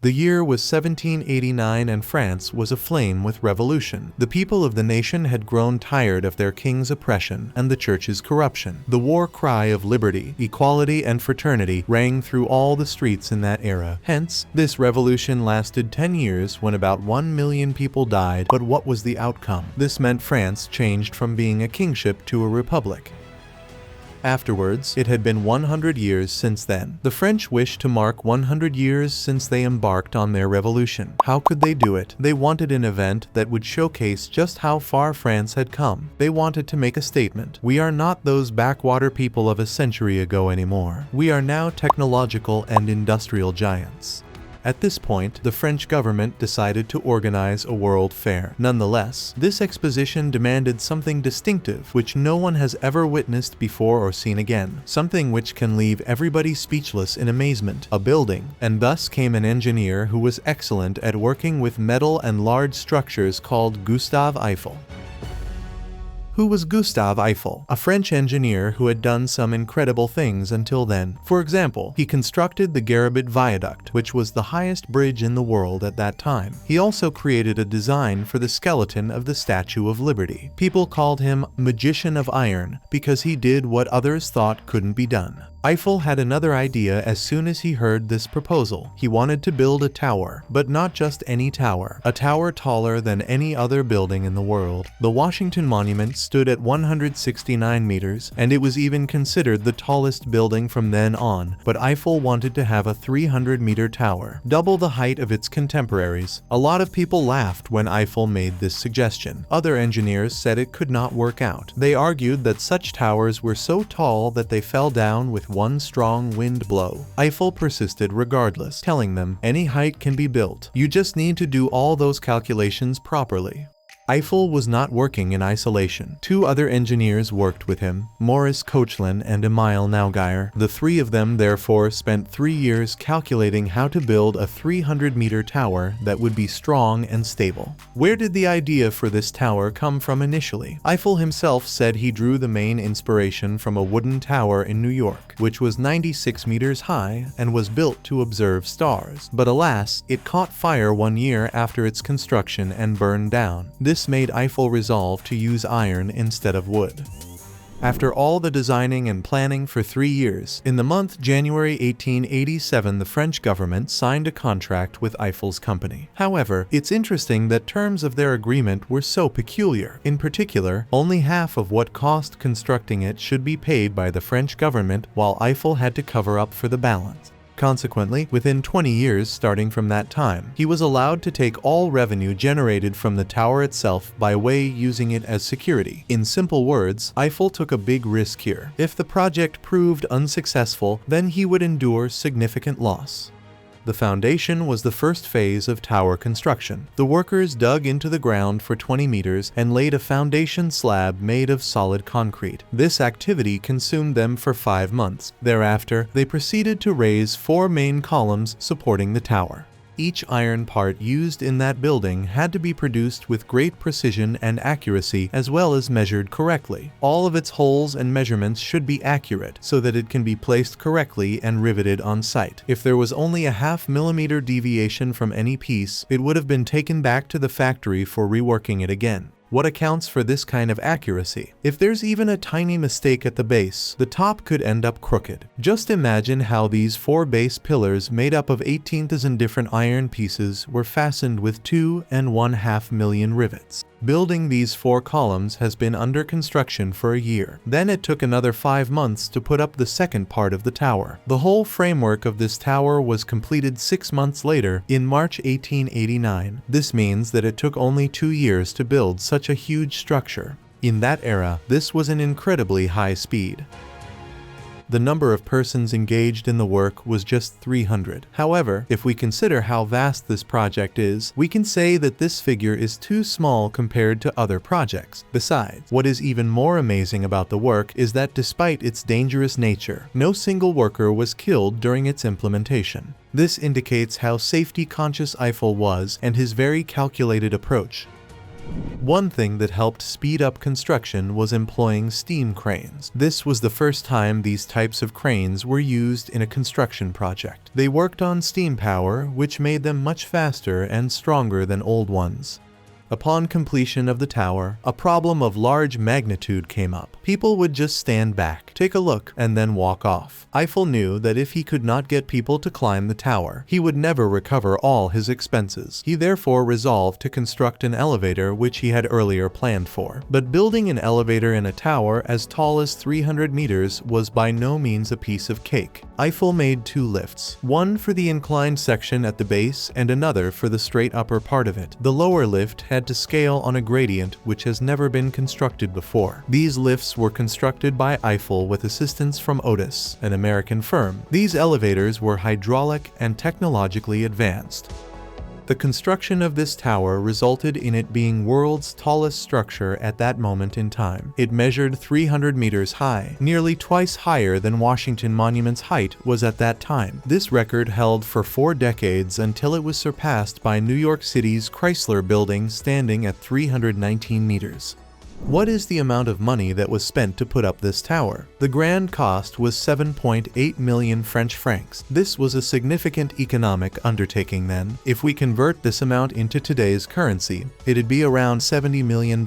The year was 1789 and France was aflame with revolution. The people of the nation had grown tired of their king's oppression and the church's corruption. The war cry of liberty, equality, and fraternity rang through all the streets in that era. Hence, this revolution lasted 10 years when about 1 million people died. But what was the outcome? This meant France changed from being a kingship to a republic. Afterwards, it had been 100 years since then. The French wished to mark 100 years since they embarked on their revolution. How could they do it? They wanted an event that would showcase just how far France had come. They wanted to make a statement. We are not those backwater people of a century ago anymore. We are now technological and industrial giants. At this point, the French government decided to organize a world fair. Nonetheless, this exposition demanded something distinctive which no one has ever witnessed before or seen again, something which can leave everybody speechless in amazement, a building. And thus came an engineer who was excellent at working with metal and large structures called Gustave Eiffel. Who was Gustave Eiffel? A French engineer who had done some incredible things until then. For example, he constructed the Garabit Viaduct, which was the highest bridge in the world at that time. He also created a design for the skeleton of the Statue of Liberty. People called him Magician of Iron because he did what others thought couldn't be done. Eiffel had another idea as soon as he heard this proposal. He wanted to build a tower, but not just any tower. A tower taller than any other building in the world. The Washington Monument stood at 169 meters, and it was even considered the tallest building from then on, but Eiffel wanted to have a 300-meter tower, double the height of its contemporaries. A lot of people laughed when Eiffel made this suggestion. Other engineers said it could not work out. They argued that such towers were so tall that they fell down with one strong wind blow. Eiffel persisted regardless, telling them, any height can be built. You just need to do all those calculations properly. Eiffel was not working in isolation. Two other engineers worked with him, Maurice Koechlin and Emile Naugeyer. The three of them therefore spent 3 years calculating how to build a 300-meter tower that would be strong and stable. Where did the idea for this tower come from initially? Eiffel himself said he drew the main inspiration from a wooden tower in New York, which was 96 meters high and was built to observe stars. But alas, it caught fire 1 year after its construction and burned down. This made Eiffel resolve to use iron instead of wood. After all the designing and planning for 3 years, in the month January 1887, the French government signed a contract with Eiffel's company. However, it's interesting that terms of their agreement were so peculiar. In particular, only half of what cost constructing it should be paid by the French government, while Eiffel had to cover up for the balance. Consequently, within 20 years starting from that time, he was allowed to take all revenue generated from the tower itself by way using it as security. In simple words, Eiffel took a big risk here. If the project proved unsuccessful, then he would endure significant loss. The foundation was the first phase of tower construction. The workers dug into the ground for 20 meters and laid a foundation slab made of solid concrete. This activity consumed them for 5 months. Thereafter, they proceeded to raise 4 main columns supporting the tower. Each iron part used in that building had to be produced with great precision and accuracy, as well as measured correctly. All of its holes and measurements should be accurate so that it can be placed correctly and riveted on site. If there was only a half-millimeter deviation from any piece, it would have been taken back to the factory for reworking it again. What accounts for this kind of accuracy? If there's even a tiny mistake at the base, the top could end up crooked. Just imagine how these 4 base pillars made up of 18,000 different iron pieces were fastened with 2.5 million rivets. Building these 4 columns has been under construction for a year. Then it took another 5 months to put up the second part of the tower. The whole framework of this tower was completed 6 months later, in March 1889. This means that it took only 2 years to build such a huge structure. In that era, this was an incredibly high speed. The number of persons engaged in the work was just 300. However, if we consider how vast this project is, we can say that this figure is too small compared to other projects. Besides, what is even more amazing about the work is that despite its dangerous nature, no single worker was killed during its implementation. This indicates how safety-conscious Eiffel was and his very calculated approach. One thing that helped speed up construction was employing steam cranes. This was the first time these types of cranes were used in a construction project. They worked on steam power, which made them much faster and stronger than old ones. Upon completion of the tower, a problem of large magnitude came up. People would just stand back, take a look, and then walk off. Eiffel knew that if he could not get people to climb the tower, he would never recover all his expenses. He therefore resolved to construct an elevator which he had earlier planned for. But building an elevator in a tower as tall as 300 meters was by no means a piece of cake. Eiffel made two lifts, one for the inclined section at the base and another for the straight upper part of it. The lower lift had to scale on a gradient which has never been constructed before. These lifts were constructed by Eiffel with assistance from Otis, an American firm. These elevators were hydraulic and technologically advanced. The construction of this tower resulted in it being world's tallest structure at that moment in time. It measured 300 meters high, nearly twice higher than Washington Monument's height was at that time. This record held for 4 decades until it was surpassed by New York City's Chrysler Building, standing at 319 meters. What is the amount of money that was spent to put up this tower? The grand cost was 7.8 million French francs. This was a significant economic undertaking then. If we convert this amount into today's currency, it'd be around $70 million,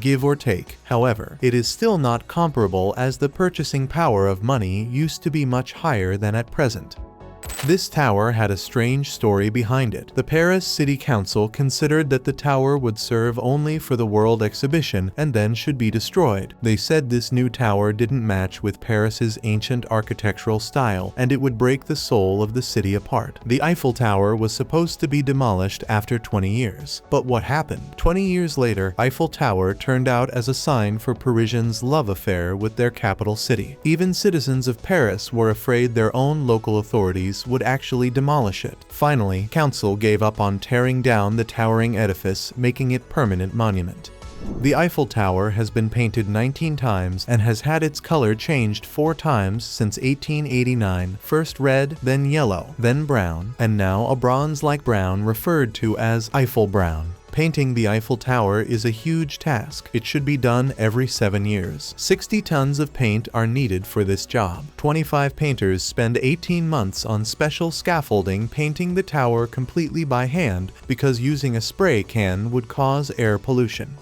give or take. However, it is still not comparable, as the purchasing power of money used to be much higher than at present. This tower had a strange story behind it. The Paris City Council considered that the tower would serve only for the World Exhibition and then should be destroyed. They said this new tower didn't match with Paris's ancient architectural style, and it would break the soul of the city apart. The Eiffel Tower was supposed to be demolished after 20 years. But what happened? 20 years later, Eiffel Tower turned out as a sign for Parisians' love affair with their capital city. Even citizens of Paris were afraid their own local authorities would actually demolish it. Finally, council gave up on tearing down the towering edifice, making it permanent monument. The Eiffel Tower has been painted 19 times and has had its color changed 4 times since 1889, first red, then yellow, then brown, and now a bronze-like brown referred to as Eiffel brown. Painting the Eiffel Tower is a huge task. It should be done every 7 years. 60 tons of paint are needed for this job. 25 painters spend 18 months on special scaffolding painting the tower completely by hand, because using a spray can would cause air pollution.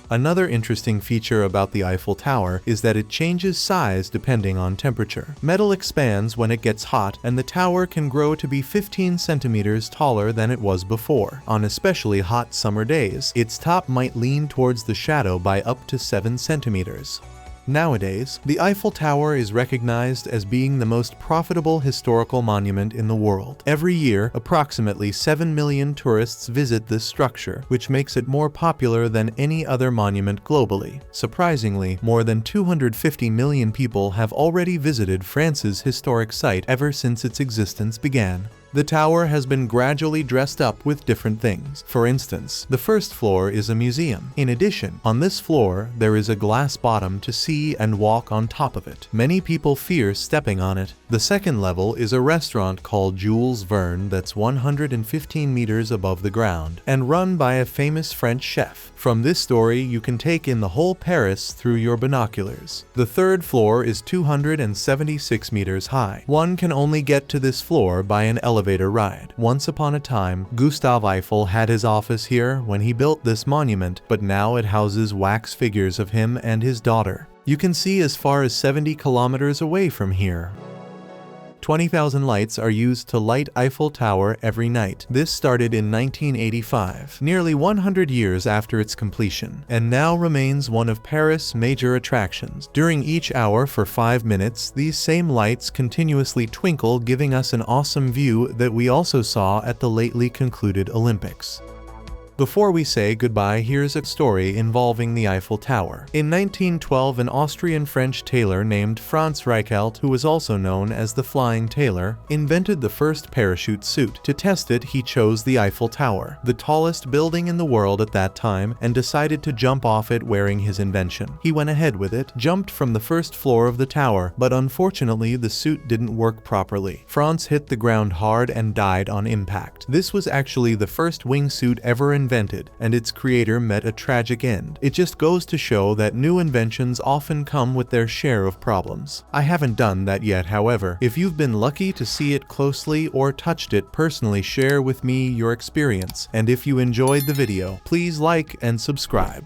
Another interesting feature about the Eiffel Tower is that it changes size depending on temperature. Metal expands when it gets hot, and the tower can grow to be 15 centimeters taller than it was before. On especially hot summer days, its top might lean towards the shadow by up to 7 centimeters. Nowadays, the Eiffel Tower is recognized as being the most profitable historical monument in the world. Every year, approximately 7 million tourists visit this structure, which makes it more popular than any other monument globally. Surprisingly, more than 250 million people have already visited France's historic site ever since its existence began. The tower has been gradually dressed up with different things. For instance, the first floor is a museum. In addition, on this floor, there is a glass bottom to see and walk on top of it. Many people fear stepping on it. The second level is a restaurant called Jules Verne that's 115 meters above the ground and run by a famous French chef. From this story, you can take in the whole Paris through your binoculars. The third floor is 276 meters high. One can only get to this floor by an elevator ride. Once upon a time, Gustave Eiffel had his office here when he built this monument, but now it houses wax figures of him and his daughter. You can see as far as 70 kilometers away from here. 20,000 lights are used to light Eiffel Tower every night. This started in 1985, nearly 100 years after its completion, and now remains one of Paris' major attractions. During each hour for 5 minutes, these same lights continuously twinkle, giving us an awesome view that we also saw at the lately concluded Olympics. Before we say goodbye, here's a story involving the Eiffel Tower. In 1912, an Austrian-French tailor named Franz Reichelt, who was also known as the Flying Tailor, invented the first parachute suit. To test it, he chose the Eiffel Tower, the tallest building in the world at that time, and decided to jump off it wearing his invention. He went ahead with it, jumped from the first floor of the tower, but unfortunately the suit didn't work properly. Franz hit the ground hard and died on impact. This was actually the first wingsuit ever invented invented, and its creator met a tragic end. It just goes to show that new inventions often come with their share of problems. I haven't done that yet, however. If you've been lucky to see it closely or touched it personally, share with me your experience. And if you enjoyed the video, please like and subscribe.